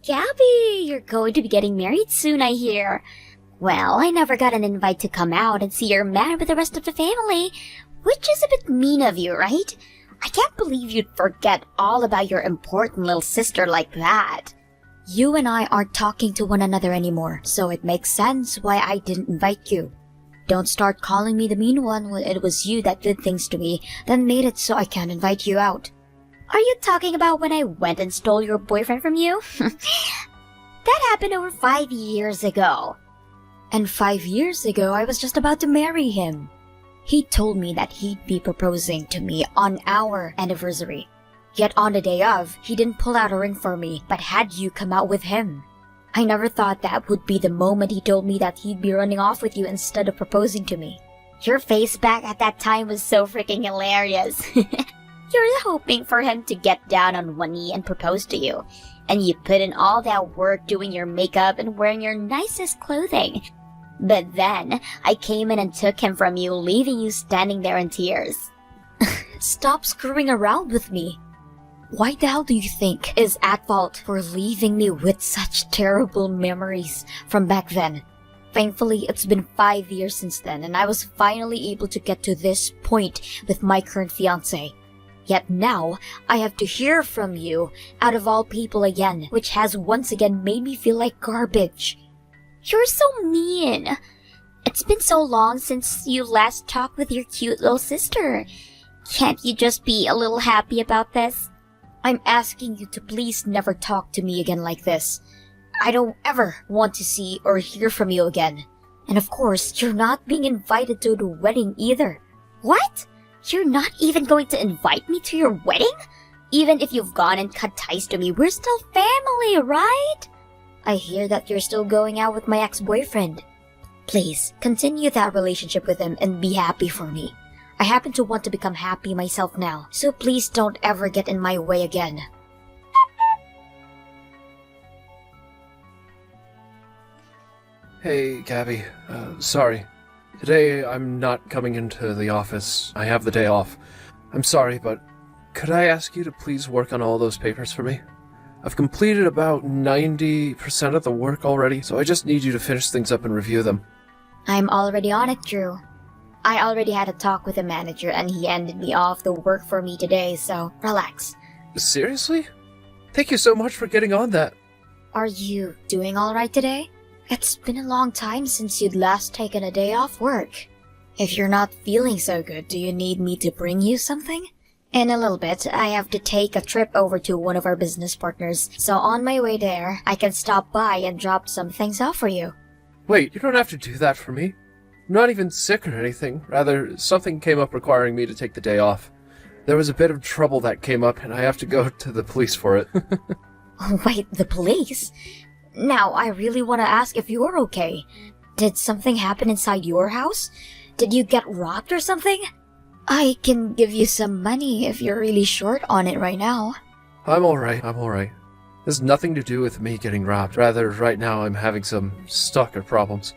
Gabby, you're going to be getting married soon, I hear. Well, I never got an invite to come out and see your man with the rest of the family, which is a bit mean of you, right? I can't believe you'd forget all about your important little sister like that. You and I aren't talking to one another anymore, so it makes sense why I didn't invite you. Don't start calling me the mean one when it was you that did things to me, then made it so I can't invite you out. Are you talking about when I went and stole your boyfriend from you? That happened over 5 years ago. And 5 years ago, I was just about to marry him. He told me that he'd be proposing to me on our anniversary. Yet on the day of, he didn't pull out a ring for me, but had you come out with him. I never thought that would be the moment he told me that he'd be running off with you instead of proposing to me. Your face back at that time was so freaking hilarious. You're hoping for him to get down on one knee and propose to you. And you put in all that work doing your makeup and wearing your nicest clothing. But then, I came in and took him from you, leaving you standing there in tears. Stop screwing around with me. Why the hell do you think is at fault for leaving me with such terrible memories from back then? Thankfully, it's been 5 years since then, and I was finally able to get to this point with my current fiancé. Yet now, I have to hear from you, out of all people again, which has once again made me feel like garbage. You're so mean. It's been so long since you last talked with your cute little sister. Can't you just be a little happy about this? I'm asking you to please never talk to me again like this. I don't ever want to see or hear from you again. And of course, you're not being invited to the wedding either. What? You're not even going to invite me to your wedding? Even if you've gone and cut ties to me, we're still family, right? I hear that you're still going out with my ex-boyfriend. Please, continue that relationship with him and be happy for me. I happen to want to become happy myself now, so please don't ever get in my way again. Hey, Gabby. Sorry. Today, I'm not coming into the office. I have the day off. I'm sorry, but could I ask you to please work on all those papers for me? I've completed about 90% of the work already, so I just need you to finish things up and review them. I'm already on it, Drew. I already had a talk with the manager and he ended me off the work for me today, so relax. Seriously? Thank you so much for getting on that. Are you doing alright today? It's been a long time since you'd last taken a day off work. If you're not feeling so good, do you need me to bring you something? In a little bit, I have to take a trip over to one of our business partners, so on my way there, I can stop by and drop some things off for you. Wait, you don't have to do that for me. I'm not even sick or anything. Rather, something came up requiring me to take the day off. There was a bit of trouble that came up, and I have to go to the police for it. Wait, the police? Now, I really want to ask if you're okay. Did something happen inside your house? Did you get robbed or something? I can give you some money if you're really short on it right now. I'm alright. There's nothing to do with me getting robbed. Rather, right now I'm having some stalker problems.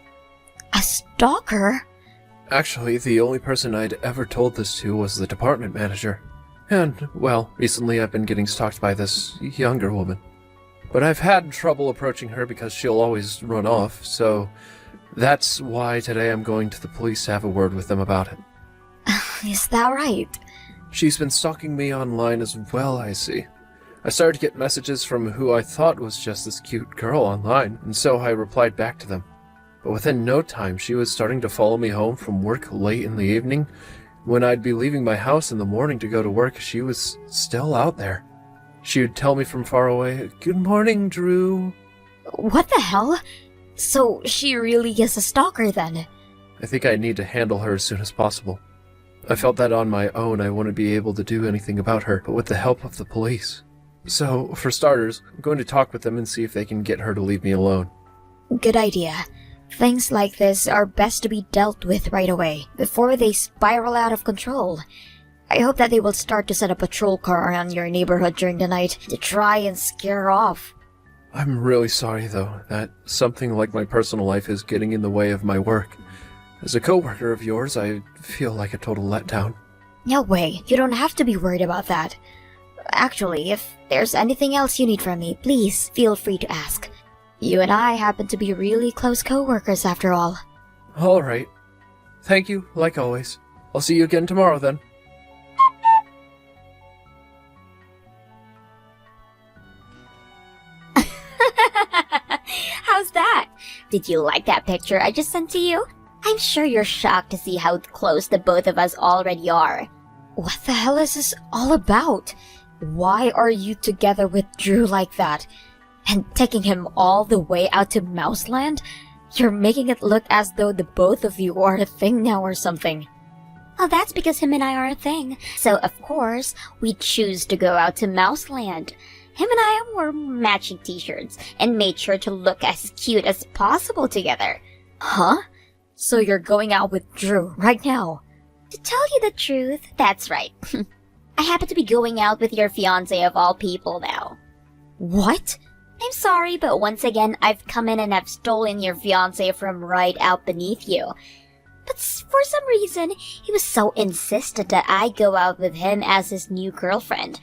A stalker? Actually, the only person I'd ever told this to was the department manager. And, well, recently I've been getting stalked by this younger woman. But I've had trouble approaching her because she'll always run off, so that's why today I'm going to the police to have a word with them about it. Is that right? She's been stalking me online as well, I see. I started to get messages from who I thought was just this cute girl online, and so I replied back to them. But within no time, she was starting to follow me home from work late in the evening. When I'd be leaving my house in the morning to go to work, she was still out there. She would tell me from far away, "Good morning, Drew." What the hell? So she really is a stalker then? I think I need to handle her as soon as possible. I felt that on my own I wouldn't be able to do anything about her, but with the help of the police. So, for starters, I'm going to talk with them and see if they can get her to leave me alone. Good idea. Things like this are best to be dealt with right away, before they spiral out of control. I hope that they will start to set a patrol car around your neighborhood during the night to try and scare her off. I'm really sorry, though, that something like my personal life is getting in the way of my work. As a coworker of yours, I feel like a total letdown. No way, you don't have to be worried about that. Actually, if there's anything else you need from me, please feel free to ask. You and I happen to be really close co-workers after all. Alright. Thank you, like always. I'll see you again tomorrow then. How's that? Did you like that picture I just sent to you? I'm sure you're shocked to see how close the both of us already are. What the hell is this all about? Why are you together with Drew like that? And taking him all the way out to Mouseland? You're making it look as though the both of you are a thing now or something. Well, that's because him and I are a thing. So, of course, we choose to go out to Mouseland. Him and I wore matching t-shirts and made sure to look as cute as possible together. Huh? So you're going out with Drew right now? To tell you the truth, that's right. I happen to be going out with your fiancé of all people now. What? I'm sorry, but once again, I've come in and have stolen your fiancé from right out beneath you. But for some reason, he was so insistent that I go out with him as his new girlfriend.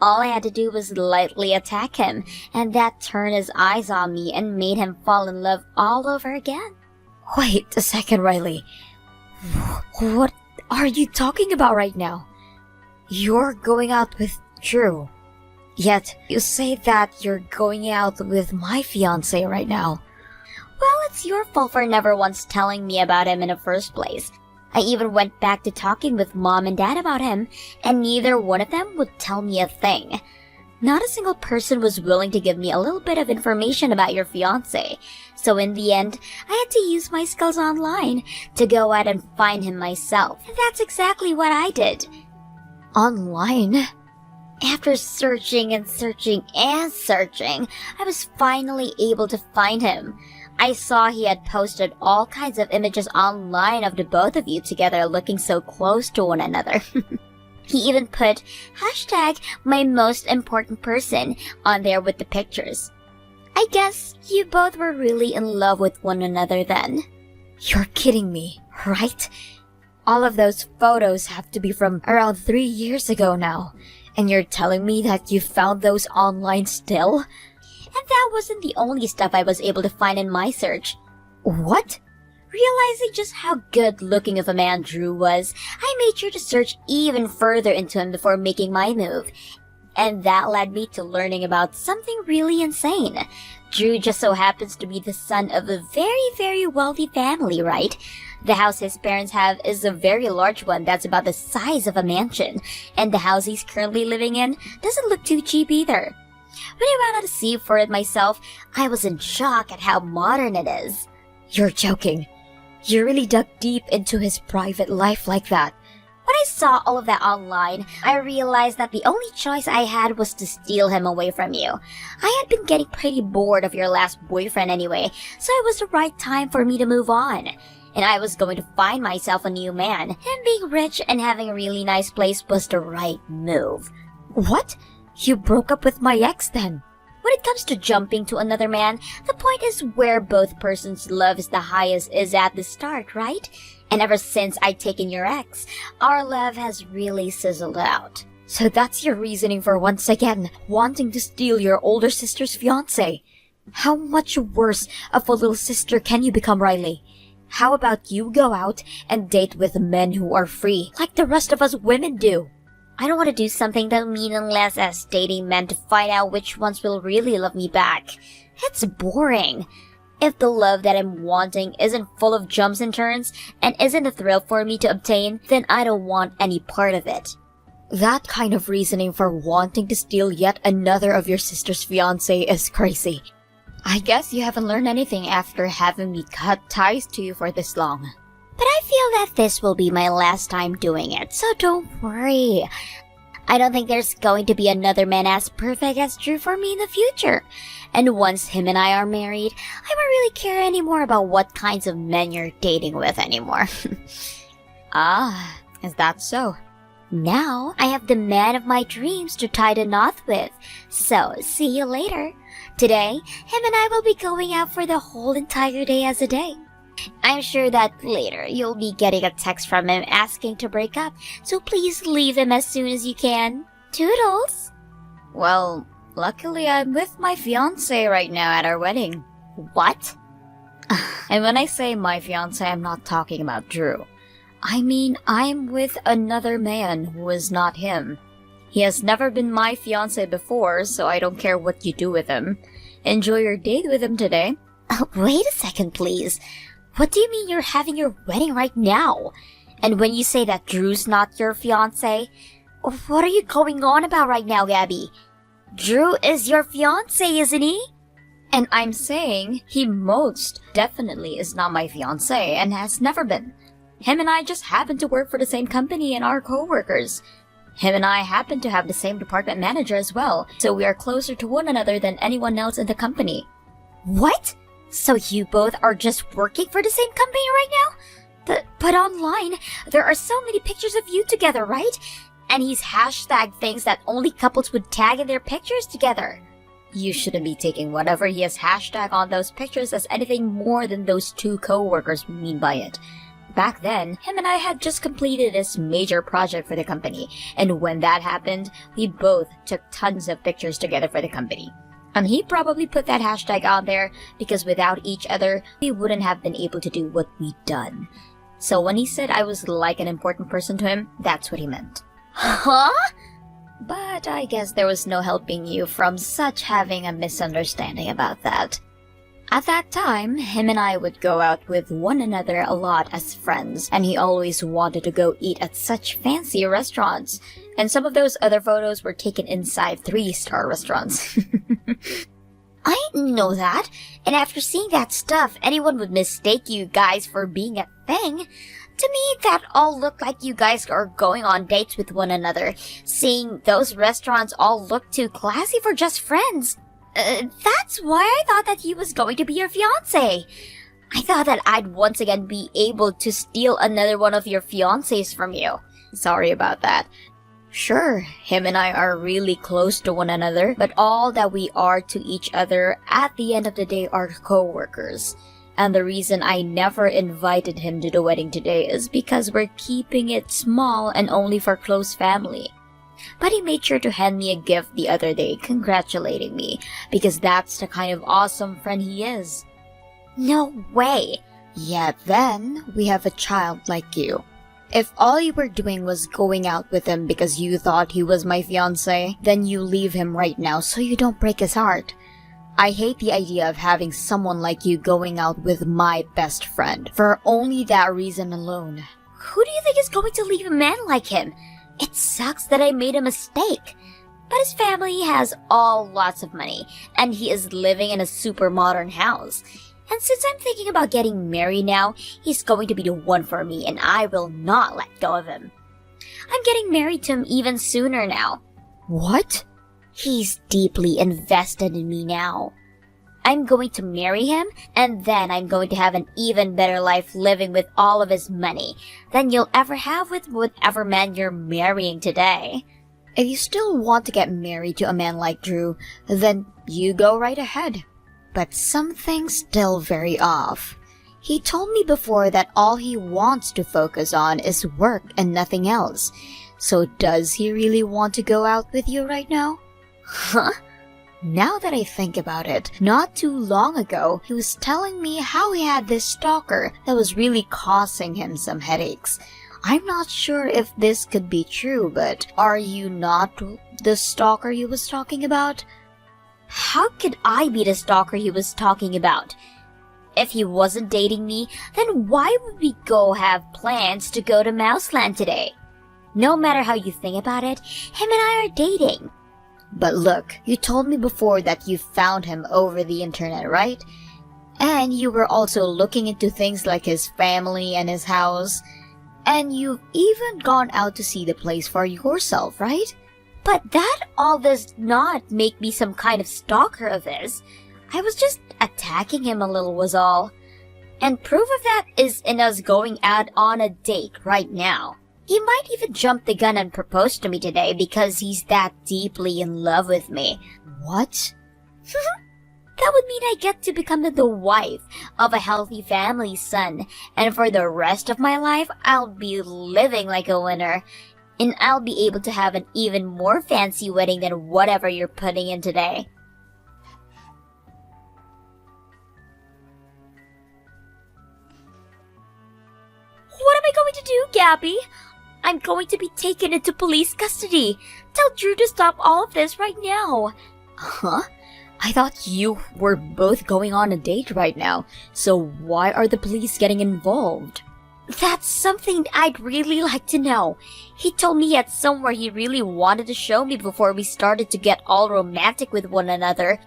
All I had to do was lightly attack him, and that turned his eyes on me and made him fall in love all over again. Wait a second, Riley. What are you talking about right now? You're going out with Drew. Yet, you say that you're going out with my fiancé right now. Well, it's your fault for never once telling me about him in the first place. I even went back to talking with Mom and Dad about him, and neither one of them would tell me a thing. Not a single person was willing to give me a little bit of information about your fiancé, so in the end, I had to use my skills online to go out and find him myself. And that's exactly what I did. Online? After searching and searching and searching, I was finally able to find him. I saw he had posted all kinds of images online of the both of you together looking so close to one another. He even put hashtag my most important person on there with the pictures. I guess you both were really in love with one another then. You're kidding me, right? All of those photos have to be from around 3 years ago now. And you're telling me that you found those online still? And that wasn't the only stuff I was able to find in my search. What? Realizing just how good looking of a man Drew was, I made sure to search even further into him before making my move. And that led me to learning about something really insane. Drew just so happens to be the son of a very, very wealthy family, right? The house his parents have is a very large one that's about the size of a mansion, and the house he's currently living in doesn't look too cheap either. When I went out to see for it myself, I was in shock at how modern it is. You're joking. You really dug deep into his private life like that. When I saw all of that online, I realized that the only choice I had was to steal him away from you. I had been getting pretty bored of your last boyfriend anyway, so it was the right time for me to move on. And I was going to find myself a new man, and being rich and having a really nice place was the right move. What? You broke up with my ex then? When it comes to jumping to another man, the point is where both persons' love is the highest is at the start, right? And ever since I'd taken your ex, our love has really sizzled out. So that's your reasoning for once again wanting to steal your older sister's fiancé. How much worse of a little sister can you become, Riley? How about you go out and date with men who are free, like the rest of us women do? I don't want to do something that meaningless as dating men to find out which ones will really love me back. It's boring. If the love that I'm wanting isn't full of jumps and turns, and isn't a thrill for me to obtain, then I don't want any part of it. That kind of reasoning for wanting to steal yet another of your sister's fiancé is crazy. I guess you haven't learned anything after having me cut ties to you for this long. But I feel that this will be my last time doing it, so don't worry. I don't think there's going to be another man as perfect as Drew for me in the future. And once him and I are married, I won't really care anymore about what kinds of men you're dating with anymore. Ah, is that so? Now, I have the man of my dreams to tie the knot with. So, see you later. Today, him and I will be going out for the whole entire day as a date. I'm sure that later you'll be getting a text from him asking to break up, so please leave him as soon as you can. Toodles. Well, luckily I'm with my fiancé right now at our wedding. What? And when I say my fiancé, I'm not talking about Drew. I mean, I'm with another man who is not him. He has never been my fiancé before, so I don't care what you do with him. Enjoy your date with him today. Wait a second, please. What do you mean you're having your wedding right now? And when you say that Drew's not your fiancé, what are you going on about right now, Gabby? Drew is your fiancé, isn't he? And I'm saying he most definitely is not my fiancé and has never been. Him and I just happen to work for the same company and are co-workers. Him and I happen to have the same department manager as well, so we are closer to one another than anyone else in the company. What? So you both are just working for the same company right now? But online, there are so many pictures of you together, right? And he's hashtagged things that only couples would tag in their pictures together. You shouldn't be taking whatever he has hashtag on those pictures as anything more than those two co-workers mean by it. Back then, him and I had just completed this major project for the company, and when that happened, we both took tons of pictures together for the company. And he probably put that hashtag on there because without each other, we wouldn't have been able to do what we'd done. So when he said I was like an important person to him, that's what he meant. Huh? But I guess there was no helping you from such having a misunderstanding about that. At that time, him and I would go out with one another a lot as friends, and he always wanted to go eat at such fancy restaurants. And some of those other photos were taken inside 3-star restaurants. I didn't know that, and after seeing that stuff, anyone would mistake you guys for being a thing. To me, that all looked like you guys are going on dates with one another. Seeing those restaurants all look too classy for just friends. That's why I thought that he was going to be your fiancé. I thought that I'd once again be able to steal another one of your fiancés from you. Sorry about that. Sure, him and I are really close to one another, but all that we are to each other at the end of the day are co-workers. And the reason I never invited him to the wedding today is because we're keeping it small and only for close family. But he made sure to hand me a gift the other day congratulating me, because that's the kind of awesome friend he is. No way! Yet then, we have a child like you. If all you were doing was going out with him because you thought he was my fiancé, then you leave him right now so you don't break his heart. I hate the idea of having someone like you going out with my best friend, for only that reason alone. Who do you think is going to leave a man like him? It sucks that I made a mistake. But his family has all lots of money, and he is living in a super modern house. And since I'm thinking about getting married now, he's going to be the one for me, and I will not let go of him. I'm getting married to him even sooner now. What? He's deeply invested in me now. I'm going to marry him, and then I'm going to have an even better life living with all of his money than you'll ever have with whatever man you're marrying today. If you still want to get married to a man like Drew, then you go right ahead. But something's still very off. He told me before that all he wants to focus on is work and nothing else. So does he really want to go out with you right now? Huh? Now that I think about it, not too long ago, he was telling me how he had this stalker that was really causing him some headaches. I'm not sure if this could be true, but are you not the stalker he was talking about? How could I be the stalker he was talking about? If he wasn't dating me, then why would we go have plans to go to Mouseland today? No matter how you think about it, him and I are dating. But look, you told me before that you found him over the internet, right? And you were also looking into things like his family and his house. And you've even gone out to see the place for yourself, right? But that all does not make me some kind of stalker of his. I was just attacking him a little was all. And proof of that is in us going out on a date right now. He might even jump the gun and propose to me today because he's that deeply in love with me. What? That would mean I get to become the wife of a healthy family's son, and for the rest of my life, I'll be living like a winner. and I'll be able to have an even more fancy wedding than whatever you're putting in today. What am I going to do, Gabby? I'm going to be taken into police custody. Tell Drew to stop all of this right now. Huh? I thought you were both going on a date right now, so why are the police getting involved? That's something I'd really like to know. He told me he had somewhere he really wanted to show me before we started to get all romantic with one another.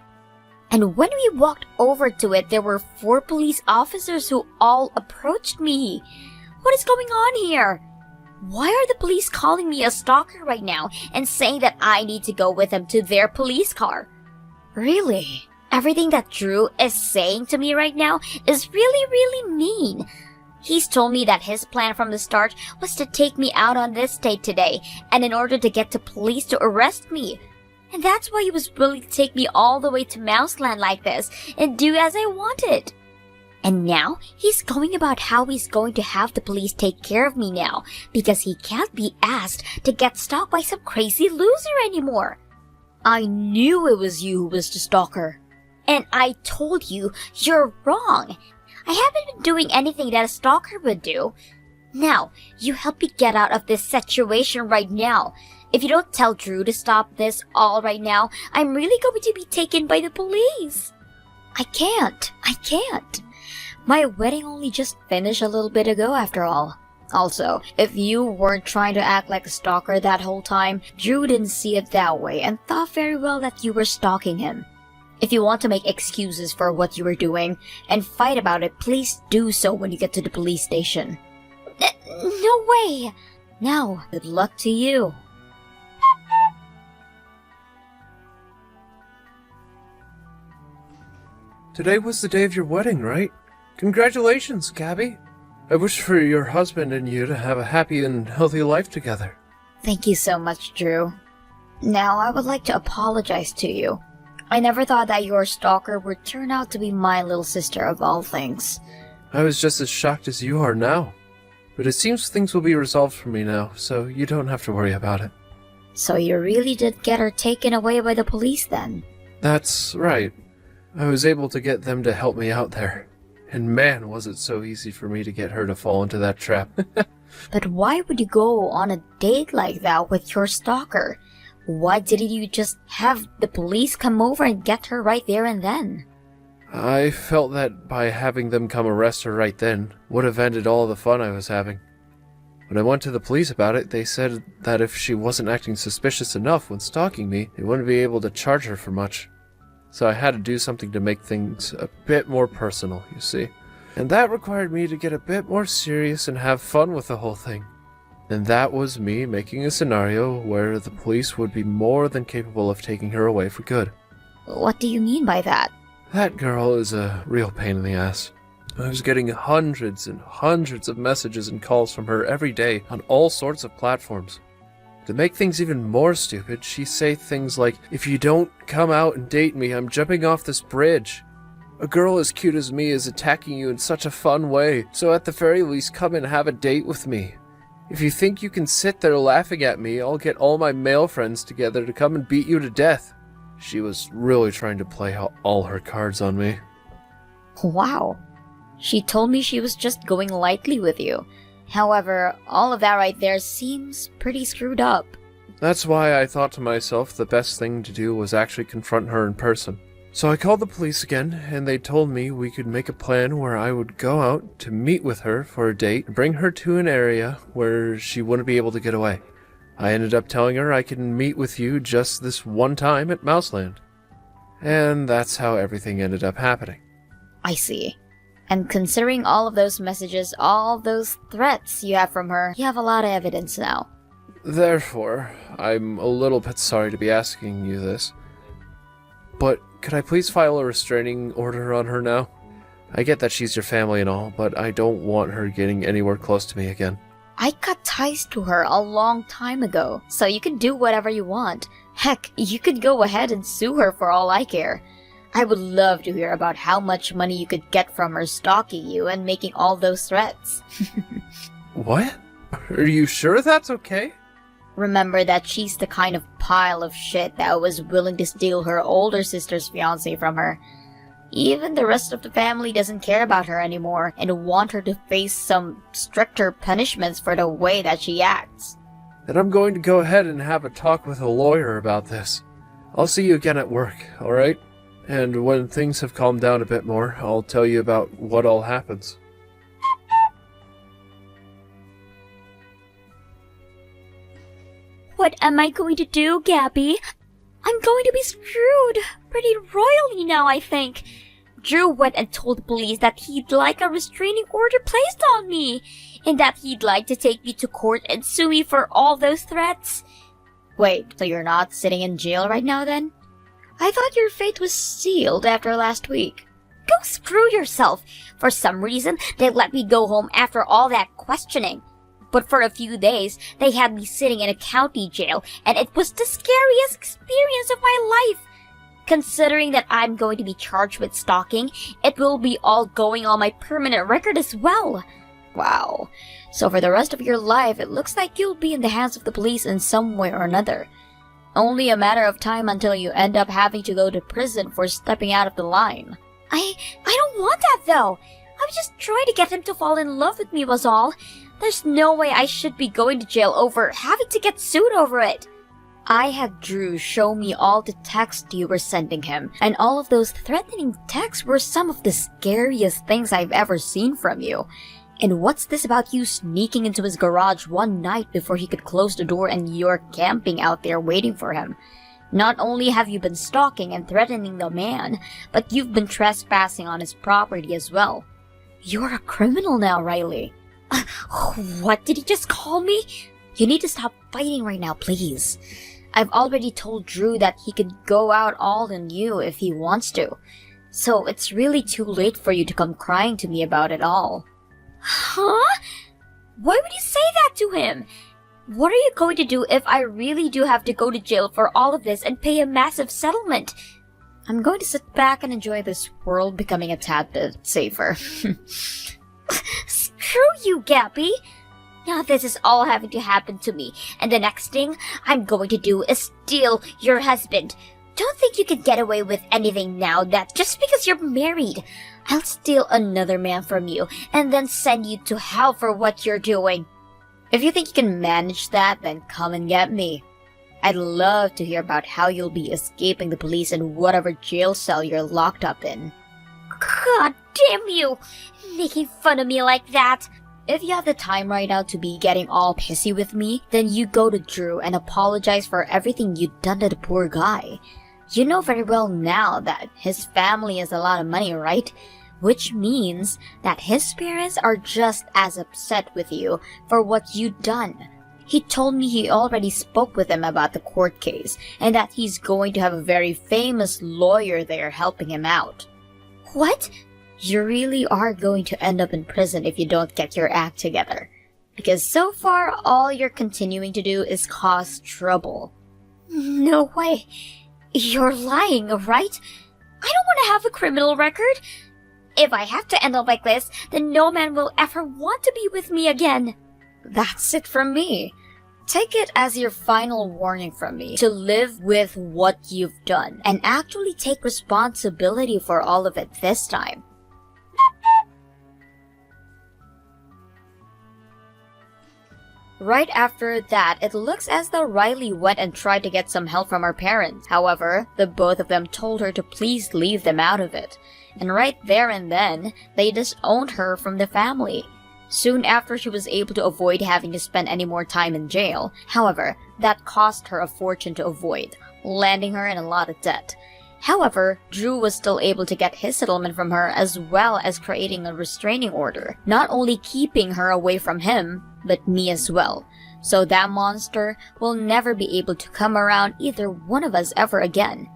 And when we walked over to it, there were 4 police officers who all approached me. What is going on here? Why are the police calling me a stalker right now and saying that I need to go with them to their police car? Really? Everything that Drew is saying to me right now is really mean. He's told me that his plan from the start was to take me out on this date today, and in order to get the police to arrest me. And that's why he was willing to take me all the way to Mouseland like this and do as I wanted. And now he's going about how he's going to have the police take care of me now because he can't be asked to get stalked by some crazy loser anymore. I knew it was you who was the stalker. And I told you, you're wrong. I haven't been doing anything that a stalker would do. Now, you help me get out of this situation right now. If you don't tell Drew to stop this all right now, I'm really going to be taken by the police. I can't. My wedding only just finished a little bit ago after all. Also, if you weren't trying to act like a stalker that whole time, Drew didn't see it that way and thought very well that you were stalking him. If you want to make excuses for what you were doing and fight about it, please do so when you get to the police station. No way! Now, good luck to you. Today was the day of your wedding, right? Congratulations, Gabby. I wish for your husband and you to have a happy and healthy life together. Thank you so much, Drew. Now, I would like to apologize to you. I never thought that your stalker would turn out to be my little sister of all things. I was just as shocked as you are now. But it seems things will be resolved for me now, so you don't have to worry about it. So you really did get her taken away by the police then? That's right. I was able to get them to help me out there. And man, was it so easy for me to get her to fall into that trap. But why would you go on a date like that with your stalker? Why didn't you just have the police come over and get her right there and then? I felt that by having them come arrest her right then would have ended all the fun I was having. When I went to the police about it, they said that if she wasn't acting suspicious enough when stalking me, they wouldn't be able to charge her for much. So I had to do something to make things a bit more personal, you see. And that required me to get a bit more serious and have fun with the whole thing. And that was me making a scenario where the police would be more than capable of taking her away for good. What do you mean by that? That girl is a real pain in the ass. I was getting hundreds and hundreds of messages and calls from her every day on all sorts of platforms. To make things even more stupid, she'd say things like, "If you don't come out and date me, I'm jumping off this bridge. A girl as cute as me is attacking you in such a fun way, so at the very least come and have a date with me. If you think you can sit there laughing at me, I'll get all my male friends together to come and beat you to death." She was really trying to play all her cards on me. Wow. She told me she was just going lightly with you. However, all of that right there seems pretty screwed up. That's why I thought to myself the best thing to do was actually confront her in person. So I called the police again, and they told me we could make a plan where I would go out to meet with her for a date and bring her to an area where she wouldn't be able to get away. I ended up telling her I could meet with you just this one time at Mouseland. And that's how everything ended up happening. I see. And considering all of those messages, all those threats you have from her, you have a lot of evidence now. Therefore, I'm a little bit sorry to be asking you this, but could I please file a restraining order on her now? I get that she's your family and all, but I don't want her getting anywhere close to me again. I cut ties to her a long time ago, so you can do whatever you want. Heck, you could go ahead and sue her for all I care. I would love to hear about how much money you could get from her stalking you and making all those threats. What? Are you sure that's okay? remember that she's the kind of pile of shit that was willing to steal her older sister's fiancé from her. Even the rest of the family doesn't care about her anymore and want her to face some stricter punishments for the way that she acts. And I'm going to go ahead and have a talk with a lawyer about this. I'll see you again at work, alright? And when things have calmed down a bit more, I'll tell you about what all happens. What am I going to do, Gabby? I'm going to be screwed pretty royally now, I think. Drew went and told the police that he'd like a restraining order placed on me, and that he'd like to take me to court and sue me for all those threats. Wait, so you're not sitting in jail right now then? I thought your fate was sealed after last week. Go screw yourself. For some reason, they let me go home after all that questioning. But for a few days, they had me sitting in a county jail, and it was the scariest experience of my life. Considering that I'm going to be charged with stalking, it will be all going on my permanent record as well. Wow. So for the rest of your life, it looks like you'll be in the hands of the police in some way or another. Only a matter of time until you end up having to go to prison for stepping out of the line. I don't want that though. I was just trying to get him to fall in love with me was all. There's no way I should be going to jail over having to get sued over it. I had Drew show me all the texts you were sending him, and all of those threatening texts were some of the scariest things I've ever seen from you. And what's this about you sneaking into his garage one night before he could close the door and you're camping out there waiting for him? Not only have you been stalking and threatening the man, but you've been trespassing on his property as well. You're a criminal now, Riley. What did he just call me? You need to stop fighting right now, please. I've already told Drew that he could go out all on you if he wants to. So it's really too late for you to come crying to me about it all. Huh? Why would you say that to him? What are you going to do if I really do have to go to jail for all of this and pay a massive settlement? I'm going to sit back and enjoy this world becoming a tad bit safer. Screw you, Gabby! Now this is all having to happen to me, and the next thing I'm going to do is steal your husband. Don't think you can get away with anything now that just because you're married. I'll steal another man from you, and then send you to hell for what you're doing. If you think you can manage that, then come and get me. I'd love to hear about how you'll be escaping the police in whatever jail cell you're locked up in. God damn you! Making fun of me like that! If you have the time right now to be getting all pissy with me, then you go to Drew and apologize for everything you've done to the poor guy. You know very well now that his family has a lot of money, right? Which means that his parents are just as upset with you for what you've done. He told me he already spoke with him about the court case, and that he's going to have a very famous lawyer there helping him out. What? You really are going to end up in prison if you don't get your act together. Because so far, all you're continuing to do is cause trouble. No way. You're lying, right? I don't want to have a criminal record. If I have to end up like this, then no man will ever want to be with me again. That's it from me. Take it as your final warning from me to live with what you've done and actually take responsibility for all of it this time. Right after that, it looks as though Riley went and tried to get some help from her parents. However, the both of them told her to please leave them out of it. And right there and then, they disowned her from the family. Soon after, she was able to avoid having to spend any more time in jail. However, that cost her a fortune to avoid, landing her in a lot of debt. However, Drew was still able to get his settlement from her as well as creating a restraining order, not only keeping her away from him, but me as well. So that monster will never be able to come around either one of us ever again.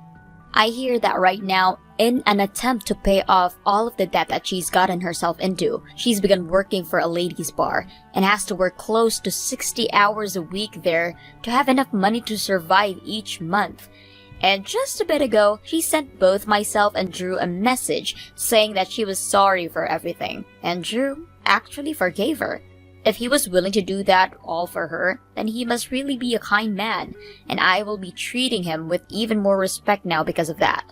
I hear that right now, in an attempt to pay off all of the debt that she's gotten herself into, she's begun working for a ladies' bar and has to work close to 60 hours a week there to have enough money to survive each month. And just a bit ago, she sent both myself and Drew a message saying that she was sorry for everything, and Drew actually forgave her. If he was willing to do that all for her, then he must really be a kind man, and I will be treating him with even more respect now because of that.